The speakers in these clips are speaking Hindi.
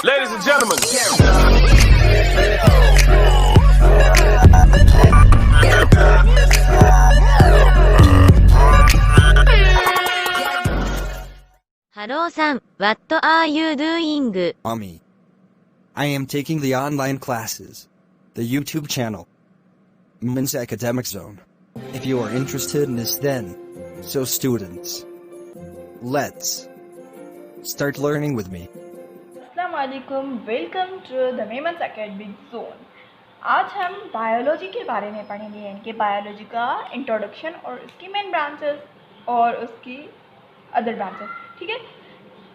Ladies and gentlemen. Hello さん、What are you doing? Ami. I am taking the online classes. The YouTube channel. Men's Academic Zone. If you are interested in this then, so students, let's start learning with me. अस्सलामुअलैकुम, welcome to the Memons academic zone. आज हम बायोलॉजी के बारे में पढ़ेंगे, यानी कि बायोलॉजी का इंट्रोडक्शन और उसकी मेन ब्रांचेस और उसकी अदर ब्रांचेस। ठीक है,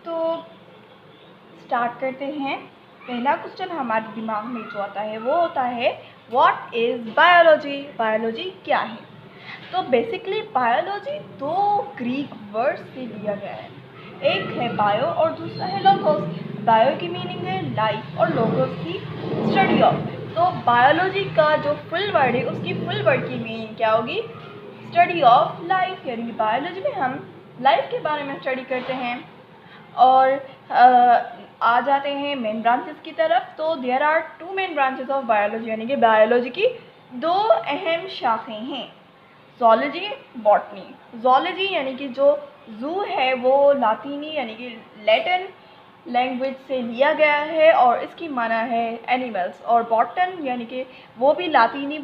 तो स्टार्ट करते हैं। पहला क्वेश्चन हमारे दिमाग में जो आता है वो होता है व्हाट इज़ बायोलॉजी। बायोलॉजी क्या है? तो बेसिकली बायोलॉजी दो ग्रीक वर्ड से लिया गया है, एक है बायो और दूसरा है लोगोस। बायो की मीनिंग है लाइफ और लोगोस की स्टडी ऑफ। तो बायोलॉजी का जो फुल वर्ड है उसकी फुल वर्ड की मीनिंग क्या होगी? स्टडी ऑफ लाइफ, यानी कि बायोलॉजी में हम लाइफ के बारे में स्टडी करते हैं। और आ जाते हैं मेन ब्रांचेस की तरफ। तो there are two main branches of biology, यानी कि बायोलॉजी की दो अहम शाखें हैं, ज़ूलॉजी, बॉटनी। ज़ूलॉजी यानी कि जो जू है वो लातीनी यानी कि लैटिन लैंग्वेज से लिया गया है और इसकी माना है एनिमल्स। और बॉटन यानी कि वो भी लातीनी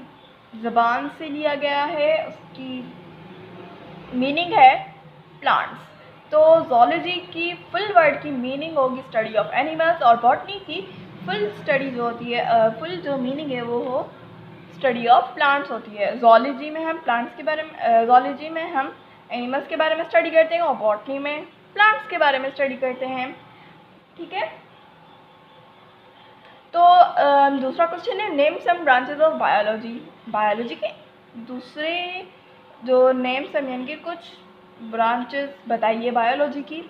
ज़बान से लिया गया है, उसकी मीनिंग है प्लांट्स। तो ज़ूलॉजी की फुल वर्ड की मीनिंग होगी स्टडी ऑफ एनिमल्स और बॉटनी की फुल स्टडी जो होती है, फुल जो मीनिंग है वो हो स्टडी ऑफ प्लांट्स होती है। ज़ूलॉजी में हम प्लांट्स के बारे में, ज़ूलॉजी में हम एनिमल्स के बारे में स्टडी करते हैं और बॉटनी में प्लांट्स के बारे में स्टडी करते हैं। ठीक है, तो दूसरा क्वेश्चन है name some branches of biology. Biology के दूसरे जो नेम्स हैं यानी कि कुछ ब्रांचेस बताइए बायोलॉजी की।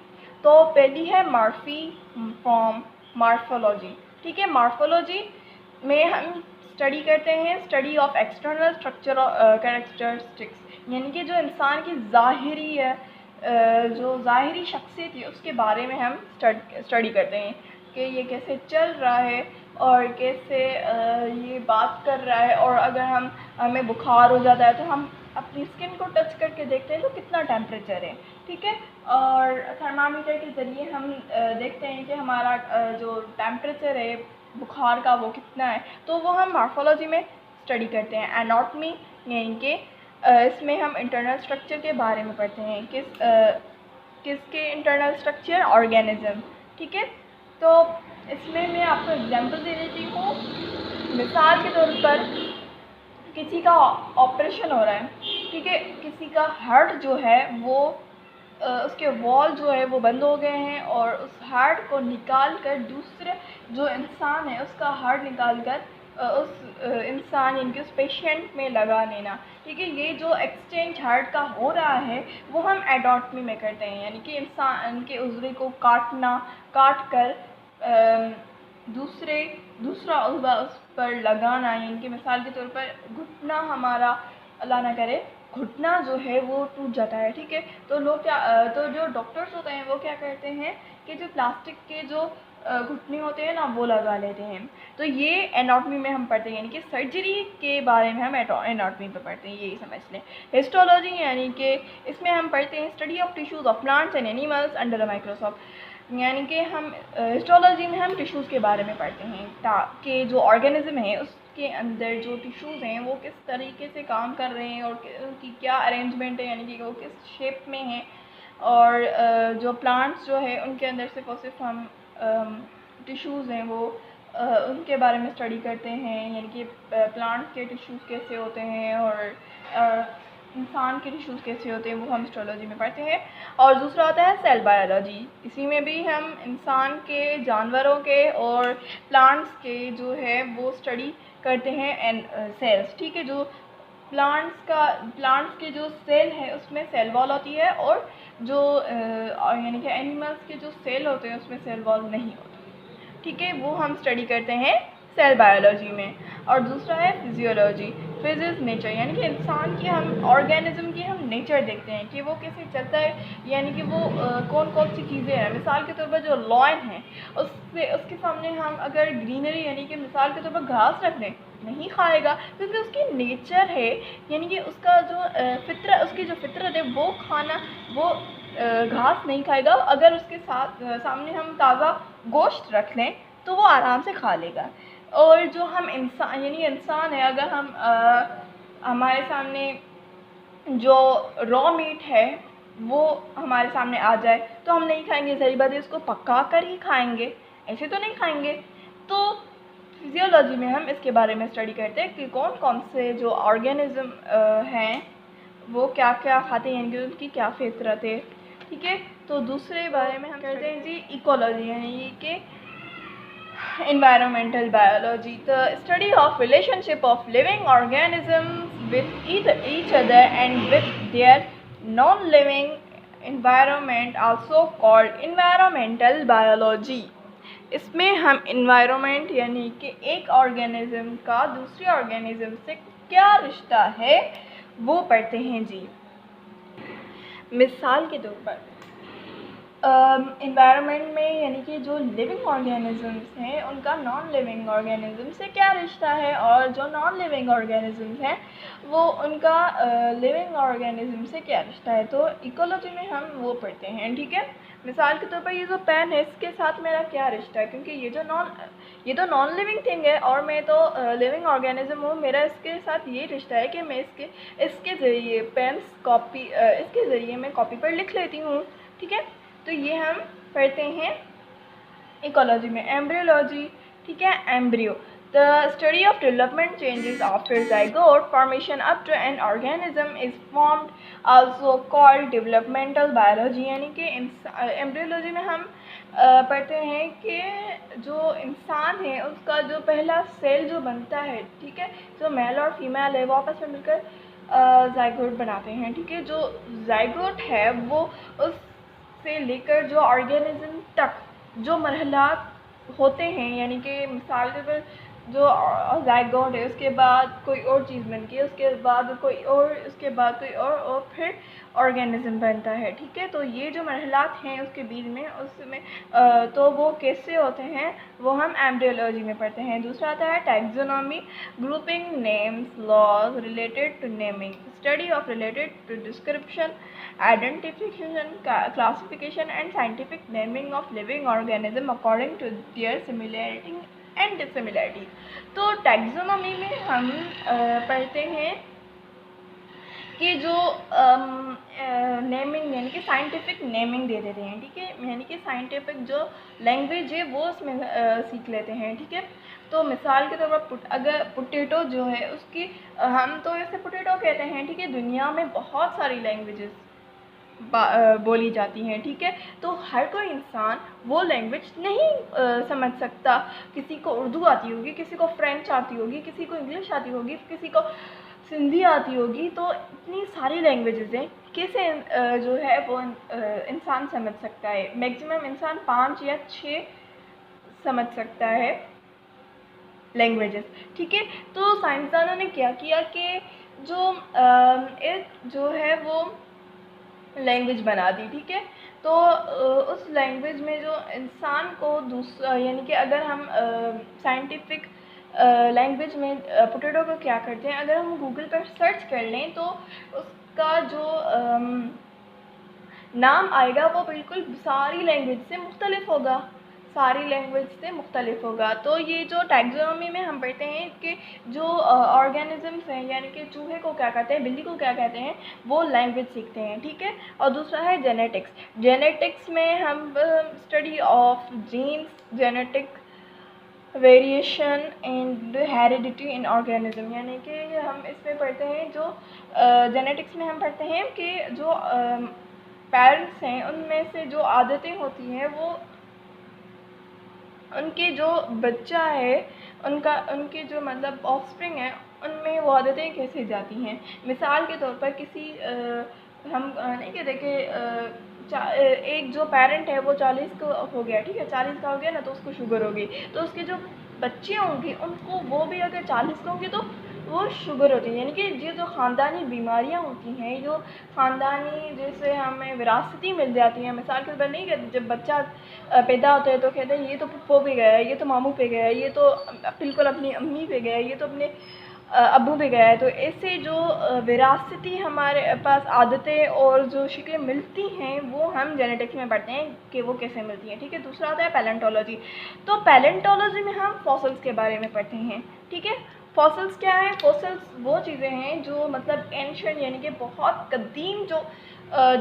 तो पहली है मॉर्फी फ्रॉम मॉर्फोलॉजी। ठीक है, मॉर्फोलॉजी में हम स्टडी करते हैं study of external structure characteristics, यानी कि जो इंसान की ज़ाहिरी है, जो ज़ाहिरी शख्सियत है उसके बारे में हम स्टडी करते हैं कि ये कैसे चल रहा है और कैसे ये बात कर रहा है। और अगर हमें बुखार हो जाता है तो हम अपनी स्किन को टच करके देखते हैं तो कितना टेम्परेचर है। ठीक है, और थर्मामीटर के ज़रिए हम देखते हैं कि हमारा जो टेम्परेचर है बुखार का वो कितना है। तो वो हम मॉर्फोलॉजी में स्टडी करते हैं। एनाटॉमी यानी कि इसमें हम इंटरनल स्ट्रक्चर के बारे में पढ़ते हैं, किसके इंटरनल स्ट्रक्चर, ऑर्गेनिज्म। ठीक है, तो इसमें मैं आपको एग्जांपल दे देती हूँ। मिसाल के तौर पर किसी का ऑपरेशन हो रहा है, ठीक है, किसी का हार्ट जो है वो उसके वॉल जो है वो बंद हो गए हैं और उस हार्ट को निकाल कर दूसरे जो इंसान है उसका हार्ट निकाल कर उस इंसान यानी कि उस पेशेंट में लगा लेना। ठीक है, ये जो एक्सचेंज हार्ट का हो रहा है वो हम एनाटॉमी में करते हैं, यानी कि इंसान के उज़वे को काट कर दूसरा उज़वा उस पर लगाना। यानी कि मिसाल के तौर पर घुटना हमारा, अल्लाह ना करे, घुटना जो है वो टूट जाता है। ठीक है, तो तो जो डॉक्टर्स होते हैं वो क्या करते हैं कि जो प्लास्टिक के जो घुटने होते हैं ना वो लगा लेते हैं। तो ये एनाटॉमी में हम पढ़ते हैं, यानी कि सर्जरी के बारे में हम एनाटॉमी पे पढ़ते हैं, यही समझ लें। हिस्टोलॉजी यानी कि इसमें हम पढ़ते हैं study of tissues of plants and animals under a microscope, यानी कि हम हिस्टोलॉजी में हम टिश्यूज़ के बारे में पढ़ते हैं ताकि जो ऑर्गेनिज्म है उसके अंदर जो टिश्यूज़ हैं वो किस तरीके से काम कर रहे हैं और उनकी क्या अरेंजमेंट है, यानी कि वो किस शेप में हैं। और जो प्लांट्स जो है उनके अंदर सिर्फ और सिर्फ हम टिश्यूज़ हैं वो उनके बारे में स्टडी करते हैं, यानी कि प्लांट्स के टिश्यूज़ कैसे होते हैं और इंसान के टिश्यूज़ कैसे होते हैं वो हम हिस्टोलॉजी में पढ़ते हैं। और दूसरा होता है सेल बायोलॉजी। इसी में भी हम इंसान के, जानवरों के और प्लांट्स के जो है वो स्टडी करते हैं एंड सेल्स। ठीक है, जो प्लांट्स के जो सेल है उसमें सेल वॉल होती है और जो यानी कि एनिमल्स के जो सेल होते हैं उसमें सेल वॉल नहीं होती। ठीक है, वो हम स्टडी करते हैं सेल बायोलॉजी में। और दूसरा है फिजियोलॉजी। फिजिक्स नेचर, यानी कि इंसान की हम ऑर्गेनिज्म की हम नेचर देखते हैं कि वो कैसे चलता है, यानी कि वो कौन कौन सी चीज़ें हैं। मिसाल के तौर पर जो लॉयन है, उसके सामने हम अगर ग्रीनरी यानी कि मिसाल के तौर पर घास रख दें, नहीं खाएगा, क्योंकि उसकी नेचर है, यानी कि उसका जो उसकी जो फितरत है वो खाना, वो घास नहीं खाएगा। अगर उसके सामने हम ताज़ा गोश्त रख लें तो वो आराम से खा लेगा। और जो हम इंसान यानी इंसान है, अगर हम हमारे सामने जो रॉ मीट है वो हमारे सामने आ जाए तो हम नहीं खाएंगे, ज़ाहिर बात है उसको पका कर ही खाएंगे, ऐसे तो नहीं खाएंगे। तो फिजियोलॉजी में हम इसके बारे में स्टडी करते हैं कि कौन कौन से जो ऑर्गेनिज्म हैं वो क्या क्या खाते हैं, यानी कि उनकी क्या फितरत है। ठीक है, तो दूसरे बारे में हम करते हैं जी इकोलॉजी, यानी कि environmental biology, the study of relationship of living organisms with each other and with their non-living environment, also called environmental biology। इसमें हम environment यानी कि एक organism का दूसरे organism से क्या रिश्ता है वो पढ़ते हैं जी। मिसाल के तौर पर इन्वायरमेंट में यानी कि जो लिविंग ऑर्गेनिजम्स हैं उनका नॉन लिविंग ऑर्गेनिज्म से क्या रिश्ता है, और जो नॉन लिविंग ऑर्गेनिजम्स हैं वो उनका लिविंग ऑर्गेनिज्म से क्या रिश्ता है। तो इकोलॉजी में हम वो पढ़ते हैं। ठीक है, मिसाल के तौर पर ये जो पेन है इसके साथ मेरा क्या रिश्ता है, क्योंकि ये तो नॉन लिविंग थिंग है और मैं तो लिविंग ऑर्गेनिज्म हूँ। मेरा इसके साथ ये रिश्ता है कि मैं इसके ज़रिए इसके ज़रिए मैं कॉपी पर लिख लेती हूँ। ठीक है, तो ये हम पढ़ते हैं इकोलॉजी में। एम्ब्रियोलॉजी, ठीक है, embryo, the study of development changes after zygote formation up to an organism is formed, also called developmental biology. यानी कि एम्ब्रियोलॉजी में हम पढ़ते हैं कि जो इंसान है उसका जो पहला सेल जो बनता है, ठीक है, जो मेल और फीमेल है वो आपस में मिलकर ज़ाइगोट बनाते हैं। ठीक है, जो ज़ाइगोट है वो उस से लेकर जो ऑर्गेनिज्म तक जो मरहलात होते हैं, यानी कि मिसाल के तौर जो ज़ाइगोट है उसके बाद कोई और चीज़ बनती है, उसके बाद कोई और फिर ऑर्गेनिज्म बनता है। ठीक है, तो ये जो मरहलात हैं उसके बीच में उसमें तो वो कैसे होते हैं वो हम एम्ब्रियोलॉजी में पढ़ते हैं। दूसरा आता है taxonomy, grouping names laws related to naming, study of related to description, identification, classification and scientific naming of living organism according to their similarity and dissimilarity। तो टैक्सोनॉमी में हम पढ़ते हैं कि जो नेमिंग यानी कि साइंटिफिक नेमिंग दे देते हैं। ठीक है, यानी कि साइंटिफिक जो लैंग्वेज है वो उसमें सीख लेते हैं। ठीक है, तो मिसाल के तौर पर अगर पोटैटो जो है उसकी हम तो ऐसे पोटैटो कहते हैं। ठीक है, दुनिया में बहुत सारी लैंग्वेजेस बोली जाती हैं। ठीक है, तो हर कोई इंसान वो लैंग्वेज नहीं समझ सकता। किसी को उर्दू आती होगी, किसी को फ्रेंच आती होगी, किसी को इंग्लिश आती होगी, किसी को सिंधी आती होगी। तो इतनी सारी लैंग्वेजेस हैं, कैसे जो है वो इंसान समझ सकता है। मैक्सिमम इंसान 5 या 6 समझ सकता है लैंग्वेजेस। ठीक है, तो साइंसदानों ने क्या किया कि जो है वो लैंग्वेज बना दी। ठीक है, तो उस लैंग्वेज में जो इंसान को दूसरा यानी कि अगर हम साइंटिफिक लैंग्वेज में पोटैटो को क्या करते हैं, अगर हम गूगल पर सर्च कर लें तो उसका जो नाम आएगा वो बिल्कुल सारी लैंग्वेज से मुख्तलिफ होगा। तो ये जो टैक्सोनॉमी में हम पढ़ते हैं कि जो ऑर्गेनिजम्स हैं, यानी कि चूहे को क्या कहते हैं, बिल्ली को क्या कहते हैं, वो लैंग्वेज सीखते हैं। ठीक है, और दूसरा है जेनेटिक्स में हम study of genes, genetic variation and heredity in organism, यानी कि हम इसमें पढ़ते हैं जो जेनेटिक्स में हम पढ़ते हैं कि जो पेरेंट्स हैं उनमें से जो आदतें होती हैं वो उनके जो बच्चा है उनके जो मतलब ऑफस्प्रिंग है उनमें वो आदतें कैसे जाती हैं। मिसाल के तौर पर किसी हम नहीं कहते कि एक जो पेरेंट है वो 40 का हो गया। ठीक है, 40 का हो गया ना, तो उसको शुगर होगी, तो उसके जो बच्चे होंगे उनको वो भी अगर 40 का होंगे तो वो शुगर होती है, यानी कि ये जो ख़ानदानी बीमारियां होती हैं, जो ख़ानदानी जैसे हमें विरासती मिल जाती हैं। मिसाल के तौर पर नहीं कहते, जब बच्चा पैदा होता है तो कहते हैं ये तो पप्पो पे गया है, ये तो मामू पे गया है, ये तो बिल्कुल अपनी अम्मी पे गया है, ये तो अपने अब्बू पे गया है। तो ऐसे जो विरासती हमारे पास आदतें और जो शक्लें मिलती हैं वो हम जेनेटिक्स में पढ़ते हैं कि वो कैसे मिलती हैं, ठीक है। दूसरा आता है पैलेंटोलॉजी। तो पैलेंटोलॉजी में हम फॉसिल्स के बारे में पढ़ते हैं, ठीक है। फॉसिल्स क्या है? फॉसिल्स वो चीज़ें हैं जो मतलब एंशिएंट यानी कि बहुत कदीम जो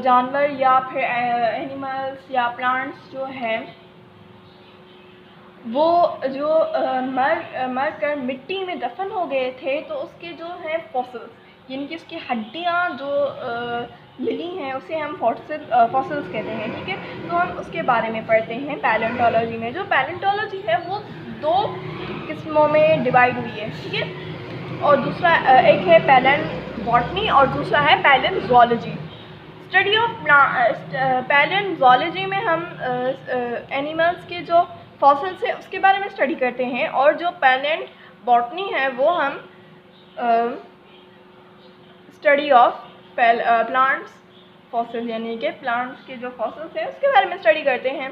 जानवर या फिर एनिमल्स या प्लांट्स जो हैं वो जो मर कर मिट्टी में दफन हो गए थे, तो उसके जो हैं फॉसिल्स यानी कि उसकी हड्डियाँ जो मिली हैं उसे हम फॉसिल्स कहते हैं, ठीक है। तो हम उसके बारे में पढ़ते हैं पैलेंटोलॉजी में। जो पैलेंटोलॉजी है वो 2 किस्मों में डिवाइड हुई है, ठीक है। और दूसरा एक है पैलेंबॉटनी और दूसरा है पैलेंजोलॉजी। स्टडी ऑफ पैलेंजोलॉजी में हम एनिमल्स के जो फॉसिल्स है उसके बारे में स्टडी करते हैं, और जो पैलेंबॉटनी है वो हम स्टडी ऑफ प्लांट्स फॉसिल यानी कि प्लांट्स के जो फॉसिल्स हैं उसके बारे में स्टडी करते हैं।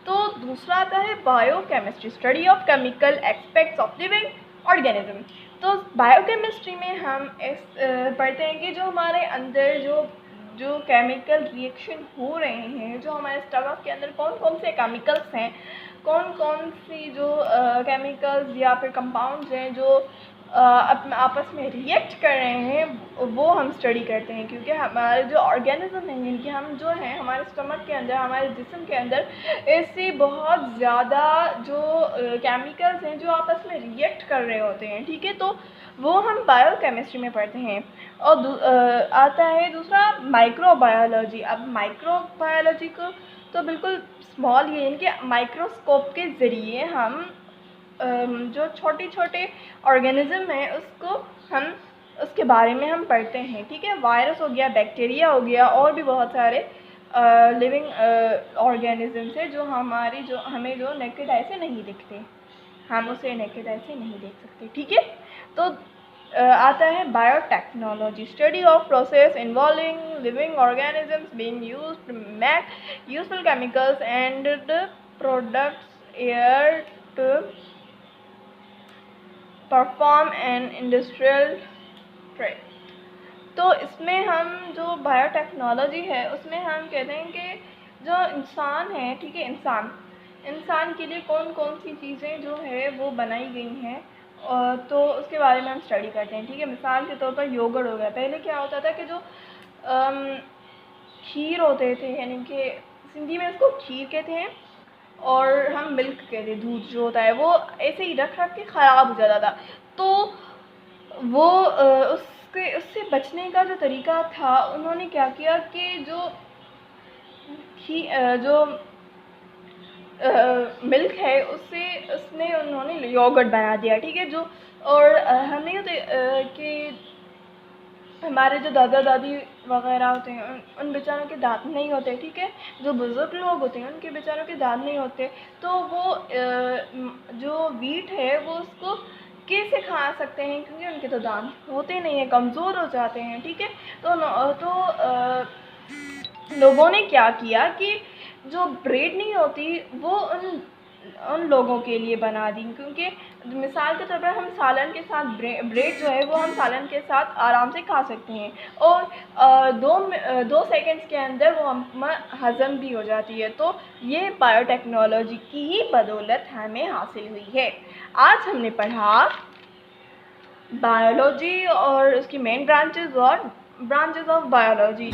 तो दूसरा आता है biochemistry, study of chemical aspects of living organism. तो बायोकेमिस्ट्री में हम पढ़ते हैं कि जो हमारे अंदर जो केमिकल रिएक्शन हो रहे हैं, जो हमारे स्टमक के अंदर कौन कौन से केमिकल्स हैं, कौन कौन सी जो केमिकल्स या फिर कंपाउंड्स हैं जो आपस में रिएक्ट कर रहे हैं वो हम स्टडी करते हैं। क्योंकि हमारे जो ऑर्गेनिज्म हैं जिनके हम जो हैं हमारे स्टमक के अंदर, हमारे जिस्म के अंदर ऐसे बहुत ज़्यादा जो केमिकल्स हैं जो आपस में रिएक्ट कर रहे होते हैं, ठीक है। तो वो हम बायोकेमिस्ट्री में पढ़ते हैं। और आता है दूसरा माइक्रोबायोलॉजी। अब माइक्रोबायोलॉजी को तो बिल्कुल स्मॉल ही यानी कि माइक्रोस्कोप के ज़रिए हम जो छोटे छोटे ऑर्गेनिज्म हैं उसके बारे में हम पढ़ते हैं, ठीक है। वायरस हो गया, बैक्टीरिया हो गया, और भी बहुत सारे लिविंग ऑर्गेनिजम्स हैं जो हमें जो नेकेड आई से नहीं दिखते, हम उसे नेकेड आई से नहीं देख सकते, ठीक है। तो आता है biotechnology, study of process involving living organisms being used to make useful chemicals and the products air to perform an industrial trade. तो इसमें हम जो बायोटेक्नोलॉजी है उसमें हम कहते हैं कि जो इंसान है, ठीक है, इंसान के लिए कौन कौन सी चीज़ें जो है वो बनाई गई हैं, तो उसके बारे में हम स्टडी करते हैं, ठीक है। मिसाल के तौर पर योगर्ट हो गया। पहले क्या होता था कि जो खीर होते थे, यानी कि हिंदी में उसको खीर कहते हैं और हम मिल्क कहते हैं, दूध जो होता है वो ऐसे ही रख के ख़राब हो जाता था। तो वो उससे बचने का जो तरीका था, उन्होंने क्या किया कि जो मिल्क है उसने उन्होंने योगर्ट बना दिया, ठीक है। जो और हम नहीं होते कि हमारे जो दादा दादी वगैरह होते हैं उन बेचारों के दांत नहीं होते, ठीक है। जो बुज़ुर्ग लोग होते हैं उनके बेचारों के दांत नहीं होते, तो वो जो वीट है वो उसको कैसे खा सकते हैं, क्योंकि उनके तो दांत होते नहीं हैं, कमज़ोर हो जाते हैं, ठीक है। तो लोगों ने क्या किया कि जो ब्रेड नहीं होती वो उन लोगों के लिए बना दी, क्योंकि मिसाल के तौर पर हम सालन के साथ ब्रेड जो है वो हम सालन के साथ आराम से खा सकते हैं, और 2 सेकंड्स के अंदर वो हम हज़म भी हो जाती है। तो ये बायोटेक्नोलॉजी की ही बदौलत हमें हासिल हुई है। आज हमने पढ़ा बायोलॉजी और उसकी मेन ब्रांचेस और ब्रांचेस ऑफ बायोलॉजी।